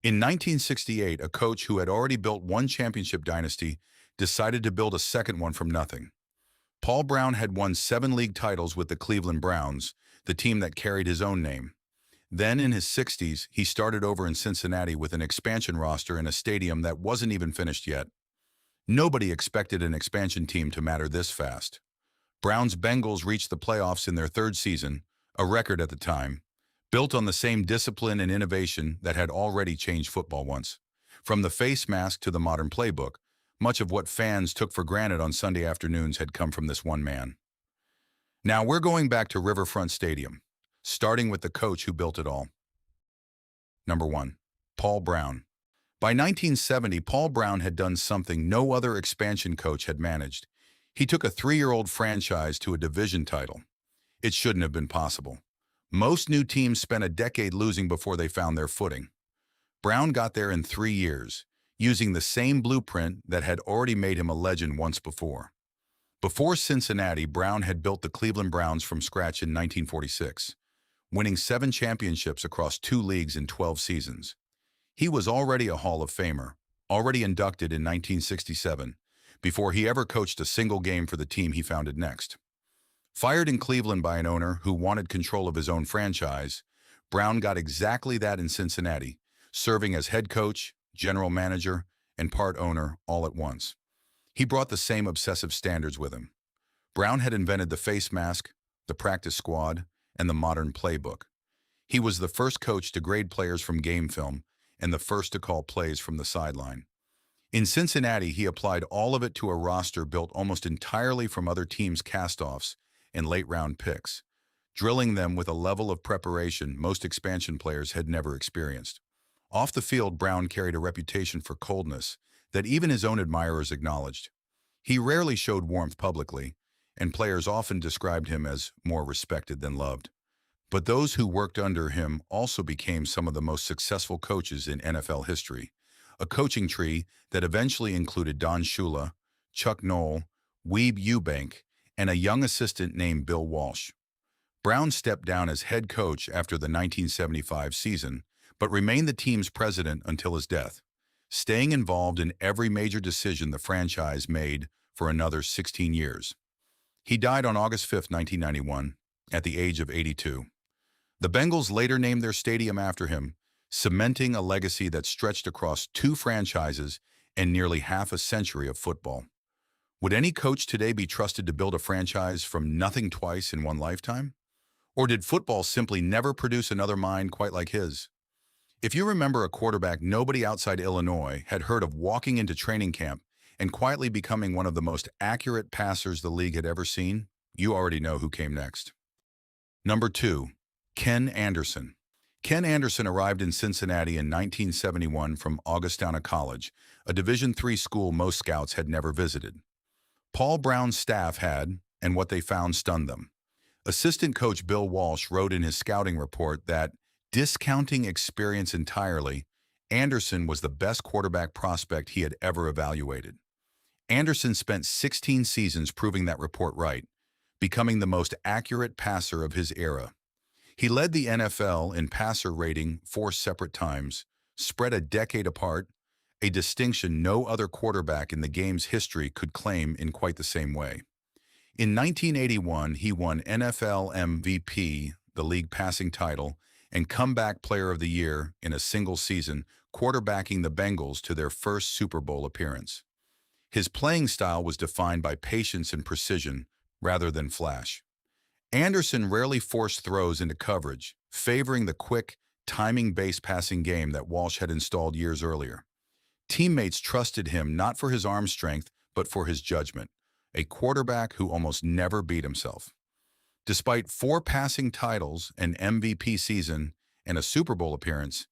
In 1968, a coach who had already built one championship dynasty decided to build a second one from nothing. Paul Brown had won 7 league titles with the Cleveland Browns, the team that carried his own name. Then, in his 60s, he started over in Cincinnati with an expansion roster in a stadium that wasn't even finished yet. Nobody expected an expansion team to matter this fast. Brown's Bengals reached the playoffs in their third season, a record at the time, built on the same discipline and innovation that had already changed football once. From the face mask to the modern playbook, much of what fans took for granted on Sunday afternoons had come from this one man. Now we're going back to Riverfront Stadium, starting with the coach who built it all. Number 1. Paul Brown. By 1970, Paul Brown had done something no other expansion coach had managed. He took a 3-year-old franchise to a division title. It shouldn't have been possible. Most new teams spent a decade losing before they found their footing. Brown got there in 3 years, using the same blueprint that had already made him a legend once before. Before Cincinnati, Brown had built the Cleveland Browns from scratch in 1946, winning 7 championships across 2 leagues in 12 seasons. He was already a Hall of Famer, already inducted in 1967, before he ever coached a single game for the team he founded next. Fired in Cleveland by an owner who wanted control of his own franchise, Brown got exactly that in Cincinnati, serving as head coach, general manager, and part owner all at once. He brought the same obsessive standards with him. Brown had invented the face mask, the practice squad, and the modern playbook. He was the first coach to grade players from game film and the first to call plays from the sideline. In Cincinnati, he applied all of it to a roster built almost entirely from other teams' cast-offs and late-round picks, drilling them with a level of preparation most expansion players had never experienced. Off the field, Brown carried a reputation for coldness that even his own admirers acknowledged. He rarely showed warmth publicly, and players often described him as more respected than loved. But those who worked under him also became some of the most successful coaches in NFL history, a coaching tree that eventually included Don Shula, Chuck Noll, Weeb Ewbank, and a young assistant named Bill Walsh. Brown stepped down as head coach after the 1975 season, but remained the team's president until his death, staying involved in every major decision the franchise made for another 16 years. He died on August 5, 1991, at the age of 82. The Bengals later named their stadium after him, cementing a legacy that stretched across 2 franchises and nearly half a century of football. Would any coach today be trusted to build a franchise from nothing twice in one lifetime? Or did football simply never produce another mind quite like his? If you remember a quarterback nobody outside Illinois had heard of walking into training camp and quietly becoming one of the most accurate passers the league had ever seen, you already know who came next. Number 2. Ken Anderson. Ken Anderson arrived in Cincinnati in 1971 from Augustana College, a Division III school most scouts had never visited. Paul Brown's staff had, and what they found stunned them. Assistant coach Bill Walsh wrote in his scouting report that, discounting experience entirely, Anderson was the best quarterback prospect he had ever evaluated. Anderson spent 16 seasons proving that report right, becoming the most accurate passer of his era. He led the NFL in passer rating 4 separate times, spread a decade apart, a distinction no other quarterback in the game's history could claim in quite the same way. In 1981, he won NFL MVP, the league passing title, and Comeback Player of the Year in a single season, quarterbacking the Bengals to their first Super Bowl appearance. His playing style was defined by patience and precision rather than flash. Anderson rarely forced throws into coverage, favoring the quick, timing-based passing game that Walsh had installed years earlier. Teammates trusted him not for his arm strength, but for his judgment, a quarterback who almost never beat himself. Despite 4 passing titles, an MVP season, and a Super Bowl appearance,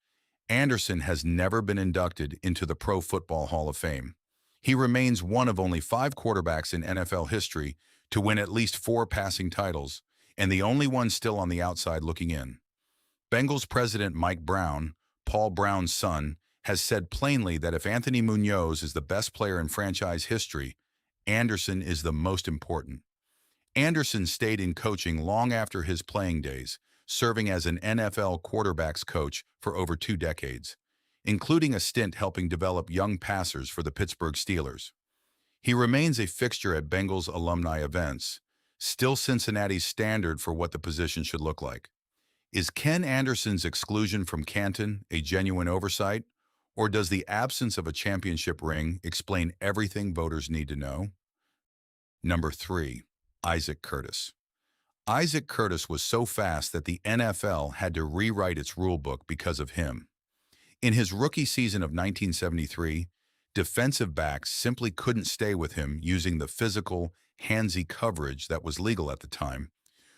Anderson has never been inducted into the Pro Football Hall of Fame. He remains one of only 5 quarterbacks in NFL history to win at least 4 passing titles, and the only one still on the outside looking in. Bengals president Mike Brown, Paul Brown's son, has said plainly that if Anthony Munoz is the best player in franchise history, Anderson is the most important. Anderson stayed in coaching long after his playing days, serving as an NFL quarterbacks coach for over 2 decades. including a stint helping develop young passers for the Pittsburgh Steelers. He remains a fixture at Bengals alumni events, still Cincinnati's standard for what the position should look like. Is Ken Anderson's exclusion from Canton a genuine oversight, or does the absence of a championship ring explain everything voters need to know? Number 3. Isaac Curtis. Isaac Curtis was so fast that the NFL had to rewrite its rulebook because of him. In his rookie season of 1973, defensive backs simply couldn't stay with him using the physical, handsy coverage that was legal at the time,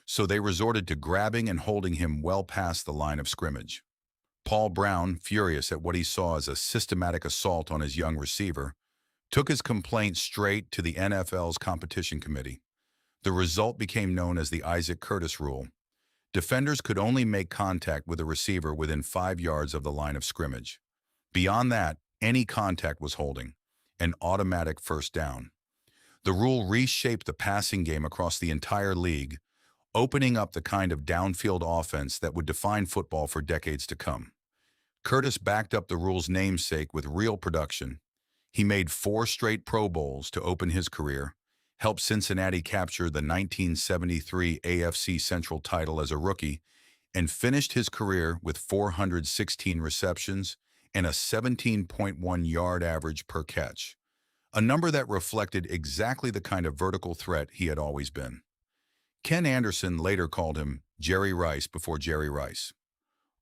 so they resorted to grabbing and holding him well past the line of scrimmage. Paul Brown, furious at what he saw as a systematic assault on his young receiver, took his complaint straight to the NFL's competition committee. The result became known as the Isaac Curtis rule. Defenders could only make contact with a receiver within 5 yards of the line of scrimmage. Beyond that, any contact was holding, an automatic first down. The rule reshaped the passing game across the entire league, opening up the kind of downfield offense that would define football for decades to come. Curtis backed up the rule's namesake with real production. He made 4 straight Pro Bowls to open his career, helped Cincinnati capture the 1973 AFC Central title as a rookie, and finished his career with 416 receptions and a 17.1-yard average per catch, a number that reflected exactly the kind of vertical threat he had always been. Ken Anderson later called him Jerry Rice before Jerry Rice.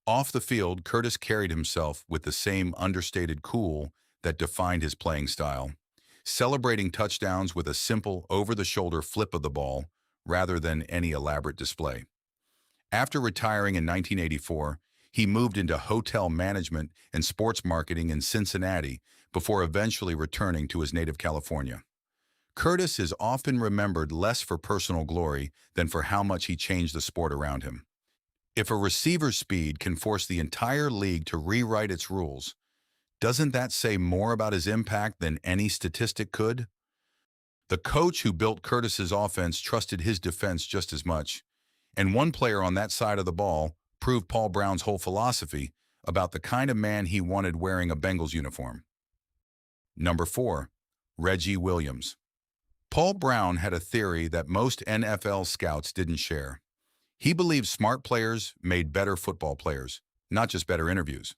Off the field, Curtis carried himself with the same understated cool that defined his playing style, celebrating touchdowns with a simple over-the-shoulder flip of the ball rather than any elaborate display. After retiring in 1984, he moved into hotel management and sports marketing in Cincinnati before eventually returning to his native California. Curtis is often remembered less for personal glory than for how much he changed the sport around him. If a receiver's speed can force the entire league to rewrite its rules, doesn't that say more about his impact than any statistic could? The coach who built Curtis's offense trusted his defense just as much, and one player on that side of the ball proved Paul Brown's whole philosophy about the kind of man he wanted wearing a Bengals uniform. Number 4. Reggie Williams. Paul Brown had a theory that most NFL scouts didn't share. He believed smart players made better football players, not just better interviews.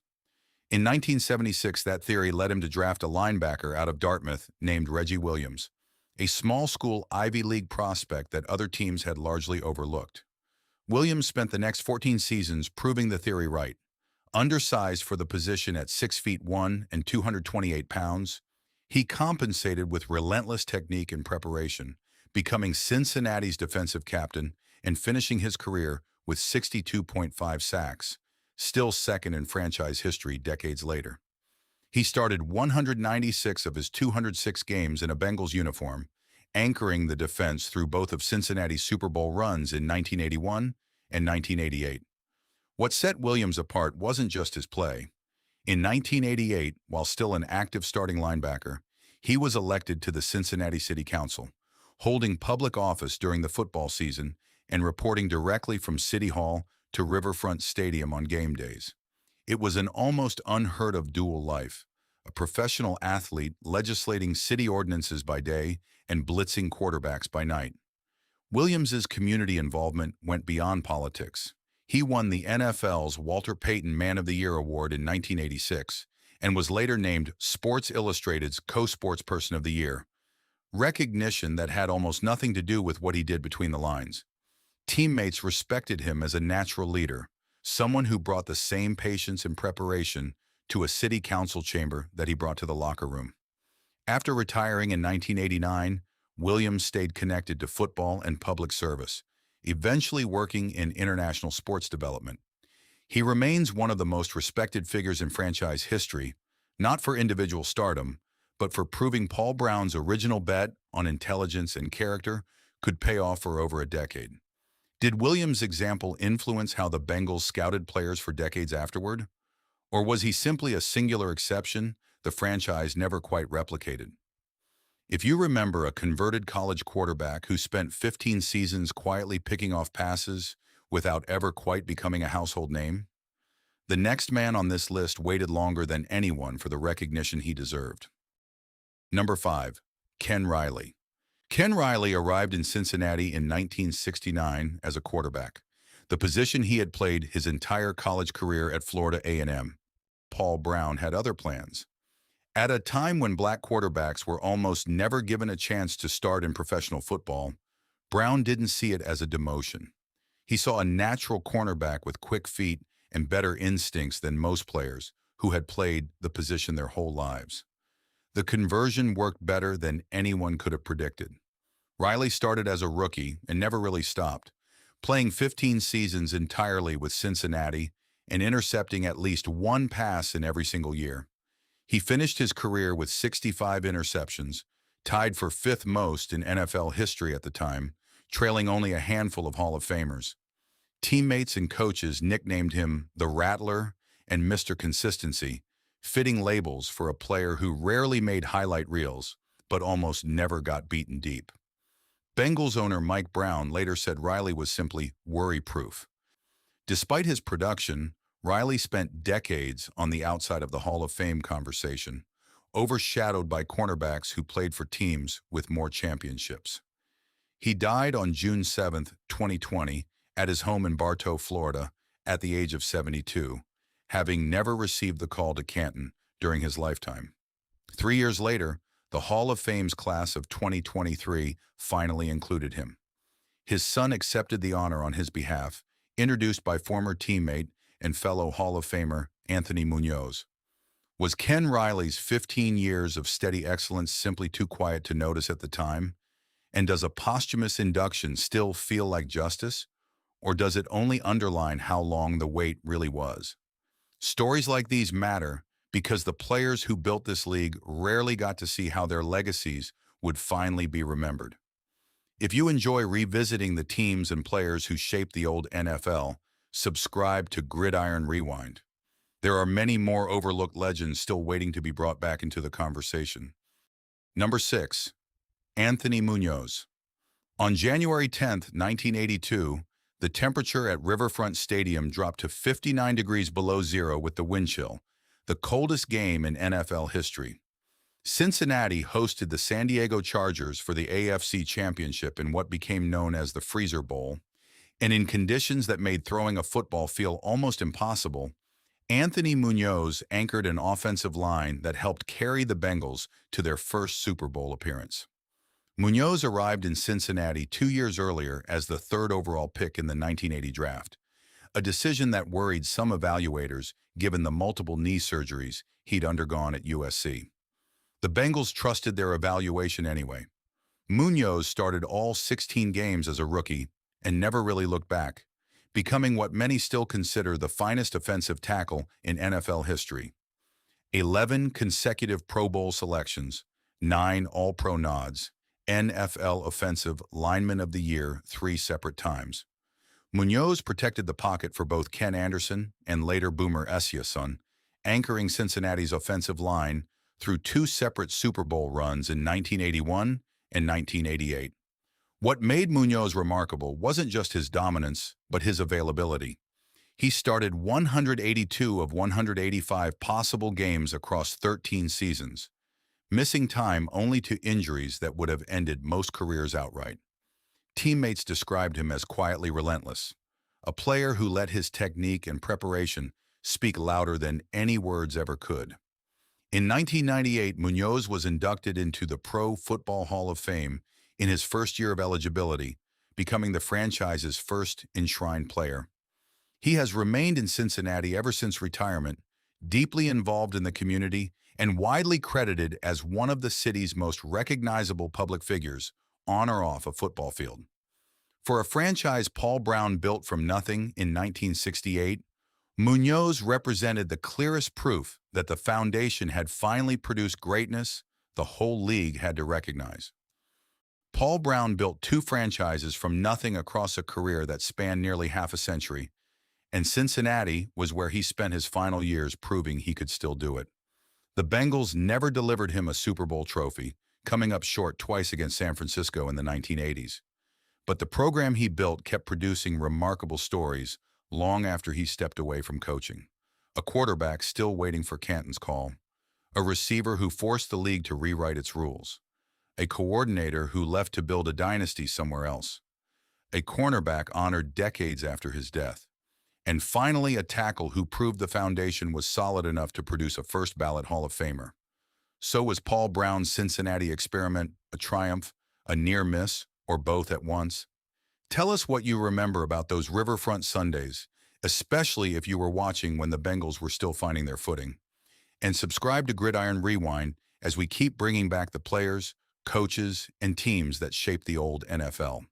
In 1976, that theory led him to draft a linebacker out of Dartmouth named Reggie Williams, a small school Ivy League prospect that other teams had largely overlooked. Williams spent the next 14 seasons proving the theory right. Undersized for the position at 6'1" and 228 pounds, he compensated with relentless technique and preparation, becoming Cincinnati's defensive captain and finishing his career with 62.5 sacks, still second in franchise history decades later. He started 196 of his 206 games in a Bengals uniform, anchoring the defense through both of Cincinnati's Super Bowl runs in 1981 and 1988. What set Williams apart wasn't just his play. In 1988, while still an active starting linebacker, he was elected to the Cincinnati City Council, holding public office during the football season and reporting directly from City Hall to Riverfront Stadium on game days. It was an almost unheard-of dual life, a professional athlete legislating city ordinances by day and blitzing quarterbacks by night. Williams's community involvement went beyond politics. He won the NFL's Walter Payton Man of the Year Award in 1986 and was later named Sports Illustrated's Co-Sportsperson of the Year, recognition that had almost nothing to do with what he did between the lines. Teammates respected him as a natural leader, someone who brought the same patience and preparation to a city council chamber that he brought to the locker room. After retiring in 1989, Williams stayed connected to football and public service, eventually working in international sports development. He remains one of the most respected figures in franchise history, not for individual stardom, but for proving Paul Brown's original bet on intelligence and character could pay off for over a decade. Did Williams' example influence how the Bengals scouted players for decades afterward? Or was he simply a singular exception the franchise never quite replicated? If you remember a converted college quarterback who spent 15 seasons quietly picking off passes without ever quite becoming a household name, The next man on this list waited longer than anyone for the recognition he deserved. Number 5. Ken Riley. Ken Riley arrived in Cincinnati in 1969 as a quarterback, the position he had played his entire college career at Florida A&M. Paul Brown had other plans. At a time when black quarterbacks were almost never given a chance to start in professional football, Brown didn't see it as a demotion. He saw a natural cornerback with quick feet and better instincts than most players who had played the position their whole lives. The conversion worked better than anyone could have predicted. Riley started as a rookie and never really stopped, playing 15 seasons entirely with Cincinnati and intercepting at least one pass in every single year. He finished his career with 65 interceptions, tied for fifth most in NFL history at the time, trailing only a handful of Hall of Famers. Teammates and coaches nicknamed him the Rattler and Mr. Consistency, fitting labels for a player who rarely made highlight reels, but almost never got beaten deep. Bengals owner Mike Brown later said Riley was simply worry-proof. Despite his production, Riley spent decades on the outside of the Hall of Fame conversation, overshadowed by cornerbacks who played for teams with more championships. He died on June 7, 2020, at his home in Bartow, Florida, at the age of 72, having never received the call to Canton during his lifetime. 3 years later, the Hall of Fame's class of 2023 finally included him. His son accepted the honor on his behalf, introduced by former teammate and fellow Hall of Famer Anthony Munoz. Was Ken Riley's 15 years of steady excellence simply too quiet to notice at the time? And does a posthumous induction still feel like justice? Or does it only underline how long the wait really was? Stories like these matter because the players who built this league rarely got to see how their legacies would finally be remembered. If you enjoy revisiting the teams and players who shaped the old NFL, subscribe to Gridiron Rewind. There are many more overlooked legends still waiting to be brought back into the conversation. Number 6. Anthony Munoz. On January 10, 1982, the temperature at Riverfront Stadium dropped to 59 degrees below zero with the wind chill, the coldest game in NFL history. Cincinnati hosted the San Diego Chargers for the AFC Championship in what became known as the Freezer Bowl, and in conditions that made throwing a football feel almost impossible, Anthony Munoz anchored an offensive line that helped carry the Bengals to their first Super Bowl appearance. Munoz arrived in Cincinnati 2 years earlier as the third overall pick in the 1980 draft, a decision that worried some evaluators given the multiple knee surgeries he'd undergone at USC. The Bengals trusted their evaluation anyway. Munoz started all 16 games as a rookie and never really looked back, becoming what many still consider the finest offensive tackle in NFL history. 11 consecutive Pro Bowl selections, 9 All-Pro nods, NFL Offensive Lineman of the Year 3 separate times. Munoz protected the pocket for both Ken Anderson and later Boomer Esiason, anchoring Cincinnati's offensive line through 2 separate Super Bowl runs in 1981 and 1988. What made Munoz remarkable wasn't just his dominance, but his availability. He started 182 of 185 possible games across 13 seasons, missing time only to injuries that would have ended most careers outright. Teammates described him as quietly relentless, a player who let his technique and preparation speak louder than any words ever could. In 1998, Munoz was inducted into the Pro Football Hall of Fame in his first year of eligibility, becoming the franchise's first enshrined player. He has remained in Cincinnati ever since retirement, deeply involved in the community, and widely credited as one of the city's most recognizable public figures, on or off a football field. For a franchise Paul Brown built from nothing in 1968, Munoz represented the clearest proof that the foundation had finally produced greatness the whole league had to recognize. Paul Brown built 2 franchises from nothing across a career that spanned nearly half a century, and Cincinnati was where he spent his final years proving he could still do it. The Bengals never delivered him a Super Bowl trophy, coming up short twice against San Francisco in the 1980s. But the program he built kept producing remarkable stories long after he stepped away from coaching. a quarterback still waiting for Canton's call, a receiver who forced the league to rewrite its rules, a coordinator who left to build a dynasty somewhere else, a cornerback honored decades after his death, and finally a tackle who proved the foundation was solid enough to produce a first-ballot Hall of Famer. So was Paul Brown's Cincinnati experiment a triumph, a near miss, or both at once? Tell us what you remember about those riverfront Sundays, especially if you were watching when the Bengals were still finding their footing. And subscribe to Gridiron Rewind as we keep bringing back the players, coaches, and teams that shaped the old NFL.